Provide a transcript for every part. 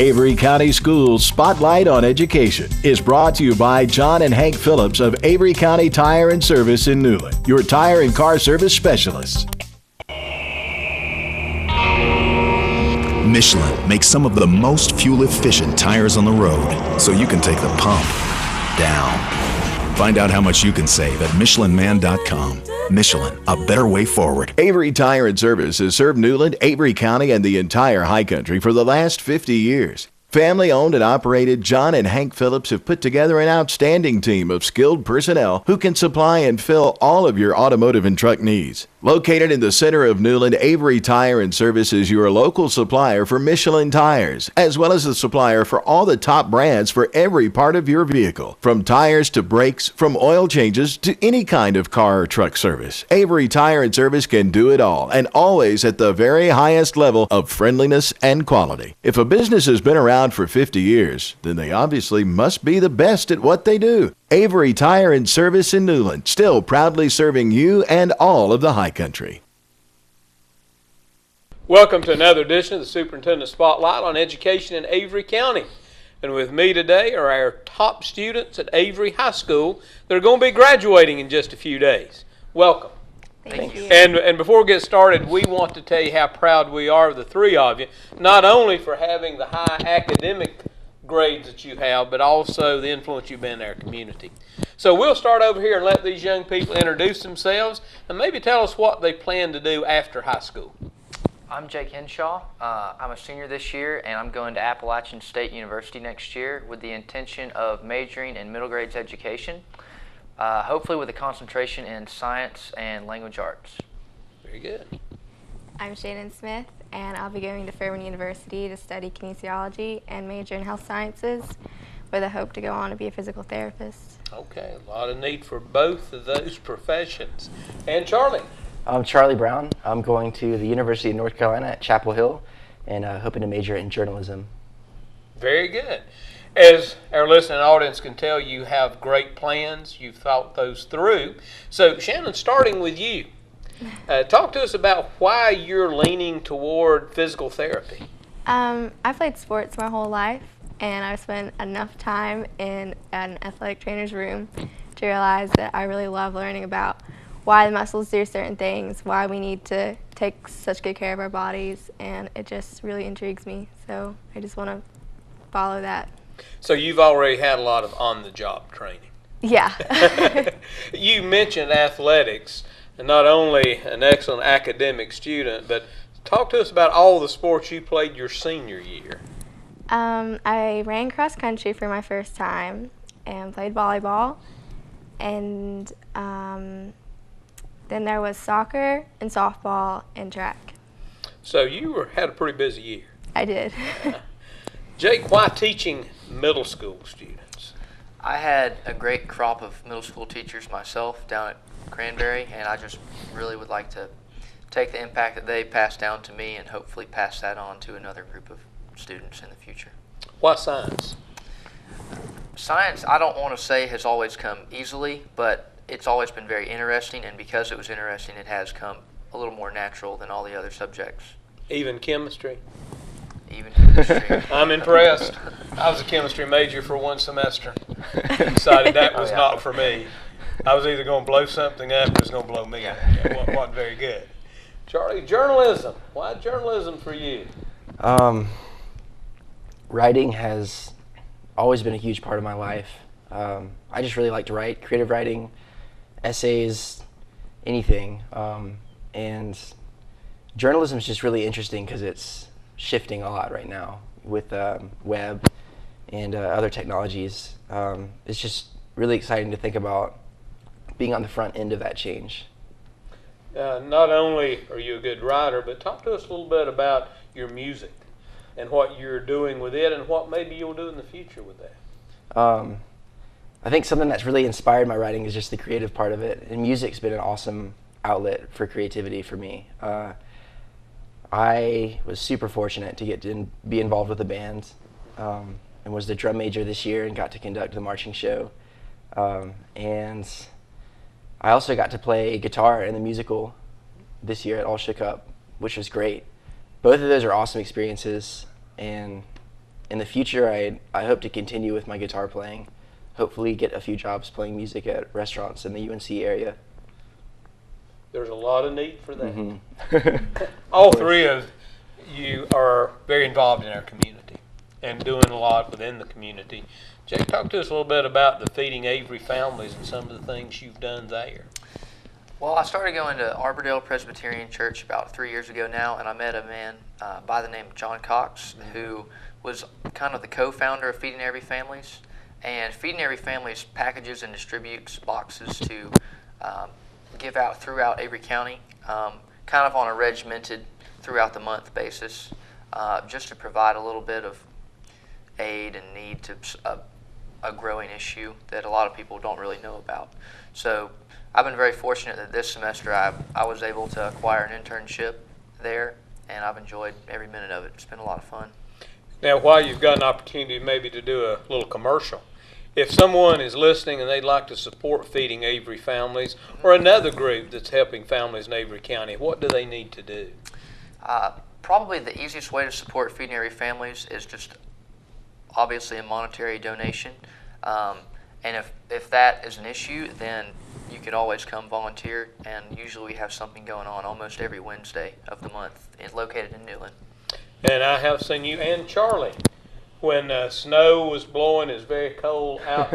Avery County Schools Spotlight on Education is brought to you by John and Hank Phillips of Avery County Tire and Service in Newland, your tire and car service specialists. Michelin makes some of the most fuel-efficient tires on the road, so you can take the pump down. Find out how much you can save at MichelinMan.com. Michelin, a better way forward. Avery Tire and Service has served Newland, Avery County, and the entire High Country for the last 50 years. Family owned and operated, John and Hank Phillips have put together an outstanding team of skilled personnel who can supply and fill all of your automotive and truck needs. Located in the center of Newland, Avery Tire and Service is your local supplier for Michelin tires, as well as the supplier for all the top brands for every part of your vehicle. From tires to brakes, from oil changes to any kind of car or truck service, Avery Tire and Service can do it all, and always at the very highest level of friendliness and quality. If a business has been around for 50 years, then they obviously must be the best at what they do. Avery Tire and Service in Newland, still proudly serving you and all of the High Country. Welcome to another edition of the Superintendent Spotlight on Education in Avery County. And with me today are our top students at Avery High School that are going to be graduating in just a few days. Welcome. Thank you. And before we get started, we want to tell you how proud we are of the three of you, not only for having the high academic grades that you have, but also the influence you've been in our community. So we'll start over here and let these young people introduce themselves and maybe tell us what they plan to do after high school. I'm Jake Henshaw. I'm a senior this year, and I'm going to Appalachian State University next year with the intention of majoring in middle grades education, hopefully with a concentration in science and language arts. Very good. I'm Shannon Smith, and I'll be going to Furman University to study kinesiology and major in health sciences with a hope to go on to be a physical therapist. Okay, a lot of need for both of those professions. And Charlie? I'm Charlie Brown. I'm going to the University of North Carolina at Chapel Hill and hoping to major in journalism. Very good. As our listening audience can tell, you have great plans. You've thought those through. So, Shannon, starting with you, talk to us about why you're leaning toward physical therapy. I played sports my whole life, and I've spent enough time in an athletic trainer's room to realize that I really love learning about why the muscles do certain things, why we need to take such good care of our bodies, and it just really intrigues me. So I just want to follow that. So you've already had a lot of on-the-job training. Yeah. You mentioned athletics, and not only an excellent academic student, but talk to us about all the sports you played your senior year. I ran cross country for my first time and played volleyball, and then there was soccer and softball and track. So you had a pretty busy year. I did. Jake, why teaching middle school students? I had a great crop of middle school teachers myself down at Cranberry, and I just really would like to take the impact that they passed down to me and hopefully pass that on to another group of students in the future. Why science? Science, I don't want to say has always come easily, but it's always been very interesting, and because it was interesting, it has come a little more natural than all the other subjects. Even chemistry? Even chemistry. I'm impressed. I was a chemistry major for one semester. Decided that was not for me. I was either going to blow something up or it was going to blow me up. It wasn't very good. Charlie, journalism. Why journalism for you? Writing has always been a huge part of my life. I just really like to write, creative writing, essays, anything. And journalism is just really interesting because it's shifting a lot right now with web and other technologies. It's just really exciting to think about being on the front end of that change. Not only are you a good writer, but talk to us a little bit about your music and what you're doing with it and what maybe you'll do in the future with that. I think something that's really inspired my writing is just the creative part of it, and music's been an awesome outlet for creativity for me. I was super fortunate to get to be involved with a band and was the drum major this year and got to conduct the marching show. And I also got to play guitar in the musical this year at All Shook Up, which was great. Both of those are awesome experiences, and in the future, I hope to continue with my guitar playing. Hopefully get a few jobs playing music at restaurants in the UNC area. There's a lot of need for that. Mm-hmm. All three of you are very involved in our community and doing a lot within the community. Jake, talk to us a little bit about the Feeding Avery Families and some of the things you've done there. Well, I started going to Arbordale Presbyterian Church about 3 years ago now, and I met a man by the name of John Cox, who was kind of the co-founder of Feeding Avery Families. And Feeding Avery Families packages and distributes boxes to give out throughout Avery County, kind of on a regimented throughout the month basis, just to provide a little bit of aid and need to a growing issue that a lot of people don't really know about. So I've been very fortunate that this semester I was able to acquire an internship there, and I've enjoyed every minute of it. It's been a lot of fun. Now, while you've got an opportunity maybe to do a little commercial, if someone is listening and they'd like to support Feeding Avery Families or another group that's helping families in Avery County, what do they need to do? Probably the easiest way to support Feeding Avery Families is just obviously a monetary donation. And if that is an issue, then you could always come volunteer, and usually we have something going on almost every Wednesday of the month. It's located in Newland. And I have seen you and Charlie when snow was blowing, it's very cold out,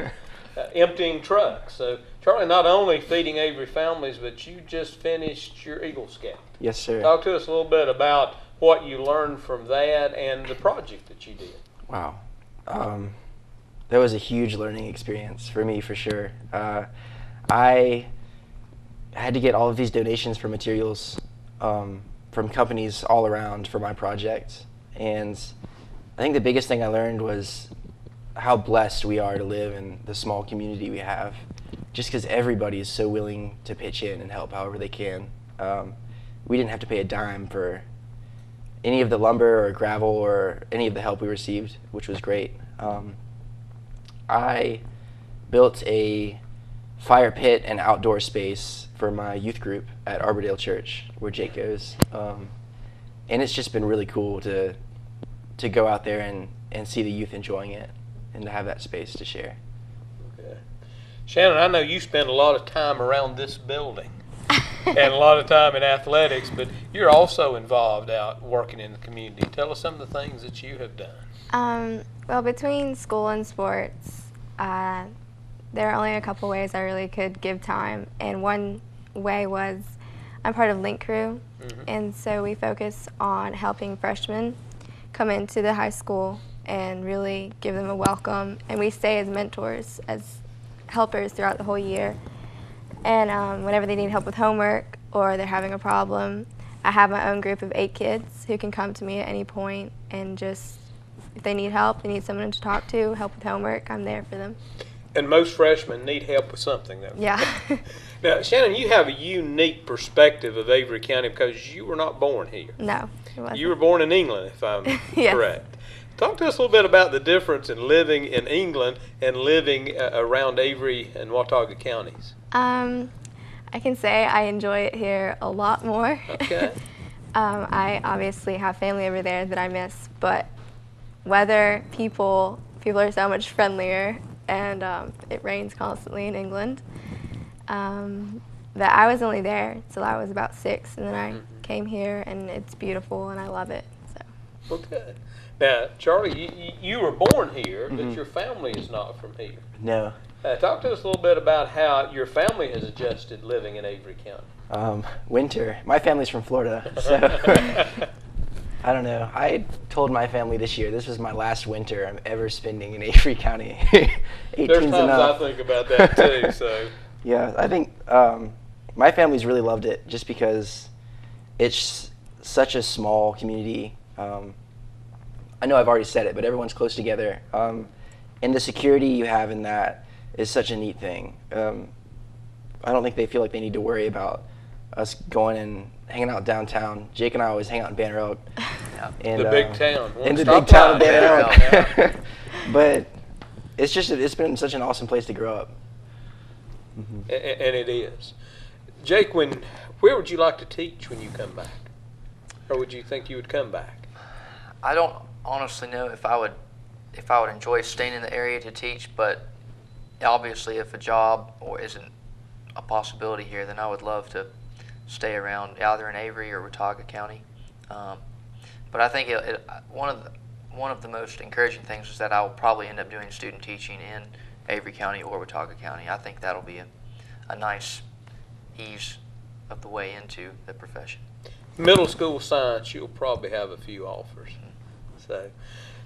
emptying trucks. So Charlie, not only Feeding Avery Families, but you just finished your Eagle Scout. Yes, sir. Talk to us a little bit about what you learned from that and the project that you did. Wow. That was a huge learning experience for me, for sure. I had to get all of these donations for materials from companies all around for my project. And I think the biggest thing I learned was how blessed we are to live in the small community we have, just because everybody is so willing to pitch in and help however they can. We didn't have to pay a dime for any of the lumber or gravel or any of the help we received, which was great. I built a fire pit and outdoor space for my youth group at Arbordale Church, where Jake goes. And it's just been really cool to go out there and see the youth enjoying it and to have that space to share. Okay. Shannon, I know you spend a lot of time around this building and a lot of time in athletics, but you're also involved out working in the community. Tell us some of the things that you have done. Well, between school and sports, there are only a couple ways I really could give time, and one way was I'm part of Link Crew, and so we focus on helping freshmen come into the high school and really give them a welcome, and we stay as mentors, as helpers throughout the whole year. And whenever they need help with homework or they're having a problem, I have my own group of 8 kids who can come to me at any point and just, if they need help, they need someone to talk to, help with homework, I'm there for them. And most freshmen need help with something, though. Yeah. Now, Shannon, you have a unique perspective of Avery County because you were not born here. No, it wasn't. You were born in England, if I'm Yes. correct. Talk to us a little bit about the difference in living in England and living around Avery and Watauga counties. I can say I enjoy it here a lot more. Okay. I obviously have family over there that I miss, but people are so much friendlier, and it rains constantly in England. That I was only there till I was about 6, and then I came here, and it's beautiful, and I love it. So. Okay. Now, Charlie, you were born here, but your family is not from here. No. Talk to us a little bit about how your family has adjusted living in Avery County. Winter. My family's from Florida, so I don't know. I told my family this year this was my last winter I'm ever spending in Avery County. There's times I think about that too. So yeah, I think my family's really loved it just because it's such a small community. I know I've already said it, but everyone's close together, and the security you have in that is such a neat thing. I don't think they feel like they need to worry about us going and hanging out downtown. Jake and I always hang out in Banner Oak. And, the big town. In the big town of Banner Oak. But it's been such an awesome place to grow up. And it is. Jake, where would you like to teach when you come back? Or would you think you would come back? I don't honestly know if I would if I would enjoy staying in the area to teach, but obviously if a job or isn't a possibility here, then I would love to stay around either in Avery or Watauga County. But I think one of the most encouraging things is that I will probably end up doing student teaching in Avery County or Watauga County. I think that'll be a nice ease of the way into the profession. Middle school science, you'll probably have a few offers. So,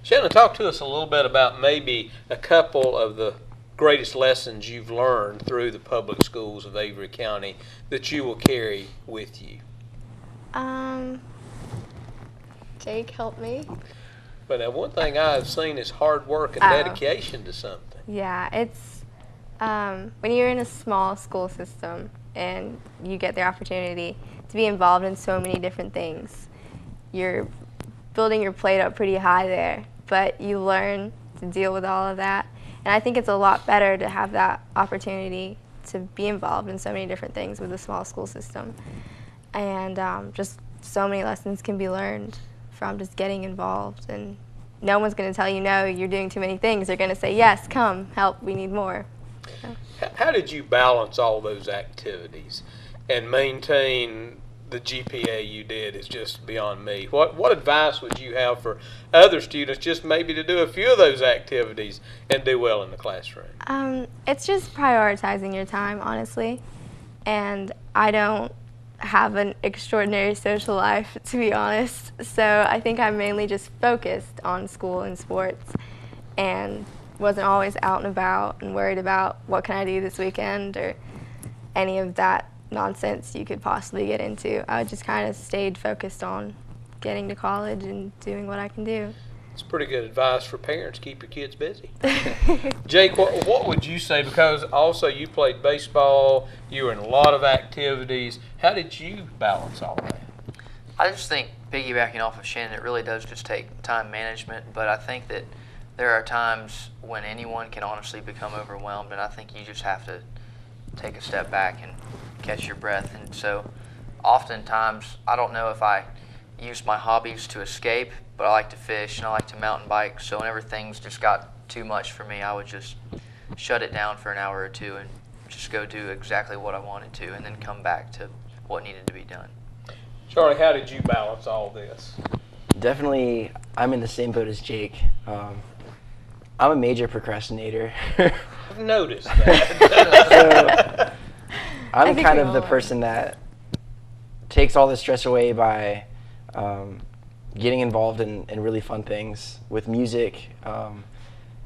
Shannon, talk to us a little bit about maybe a couple of the greatest lessons you've learned through the public schools of Avery County that you will carry with you. Jake, help me. But now, one thing I've seen is hard work and dedication to something. Yeah, it's when you're in a small school system and you get the opportunity to be involved in so many different things, you're building your plate up pretty high there, but you learn to deal with all of that. And I think it's a lot better to have that opportunity to be involved in so many different things with a small school system. And just so many lessons can be learned from just getting involved. And no one's going to tell you, no, you're doing too many things. They're going to say, yes, come, help, we need more. So. How did you balance all those activities and maintain the GPA you did is just beyond me? What advice would you have for other students just maybe to do a few of those activities and do well in the classroom? It's just prioritizing your time, honestly. And I don't have an extraordinary social life, to be honest. So I think I'm mainly just focused on school and sports and wasn't always out and about and worried about what can I do this weekend or any of that nonsense you could possibly get into. I just kind of stayed focused on getting to college and doing what I can do. It's pretty good advice for parents. Keep your kids busy. Jake, what would you say? Because also you played baseball, you were in a lot of activities. How did you balance all that? I just think, piggybacking off of Shannon, it really does just take time management, but I think that there are times when anyone can honestly become overwhelmed, and I think you just have to take a step back and catch your breath. And so oftentimes, I don't know if I use my hobbies to escape, but I like to fish and I like to mountain bike. So whenever things just got too much for me, I would just shut it down for an hour or two and just go do exactly what I wanted to and then come back to what needed to be done. Charlie, how did you balance all this? Definitely, I'm in the same boat as Jake. I'm a major procrastinator. I've noticed that. So, I'm kind of the person that takes all the stress away by getting involved in really fun things with music,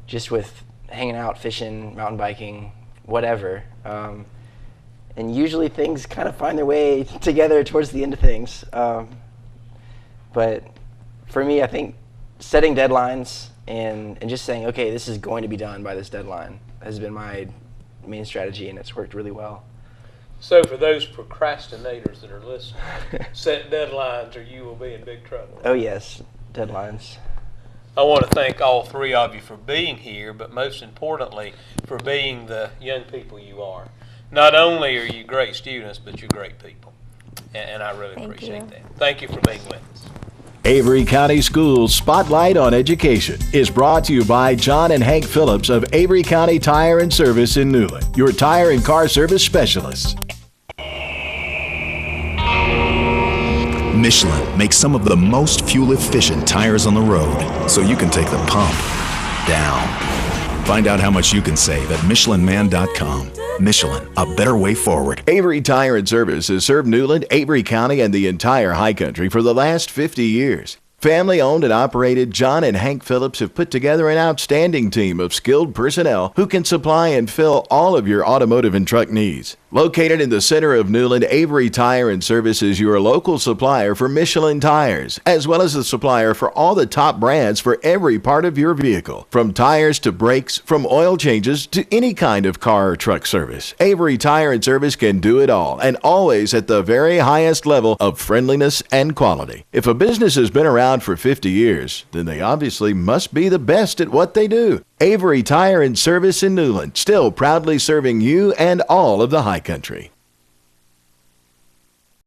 just with hanging out, fishing, mountain biking, whatever. And usually things kind of find their way together towards the end of things. But for me, I think setting deadlines and just saying, okay, this is going to be done by this deadline has been my main strategy, and it's worked really well. So for those procrastinators that are listening, set deadlines or you will be in big trouble. Oh yes, deadlines. I want to thank all three of you for being here, but most importantly, for being the young people you are. Not only are you great students, but you're great people. And I really appreciate that. Thank you for being with us. Avery County Schools Spotlight on Education is brought to you by John and Hank Phillips of Avery County Tire and Service in Newland, your tire and car service specialists. Michelin makes some of the most fuel-efficient tires on the road, so you can take the pump down. Find out how much you can save at MichelinMan.com. Michelin, a better way forward. Avery Tire and Service has served Newland, Avery County, and the entire High Country for the last 50 years. Family owned and operated, John and Hank Phillips have put together an outstanding team of skilled personnel who can supply and fill all of your automotive and truck needs. Located in the center of Newland, Avery Tire and Service is your local supplier for Michelin tires, as well as the supplier for all the top brands for every part of your vehicle. From tires to brakes, from oil changes to any kind of car or truck service, Avery Tire and Service can do it all, and always at the very highest level of friendliness and quality. If a business has been around for 50 years, then they obviously must be the best at what they do. Avery Tire and Service in Newland, still proudly serving you and all of the High Country.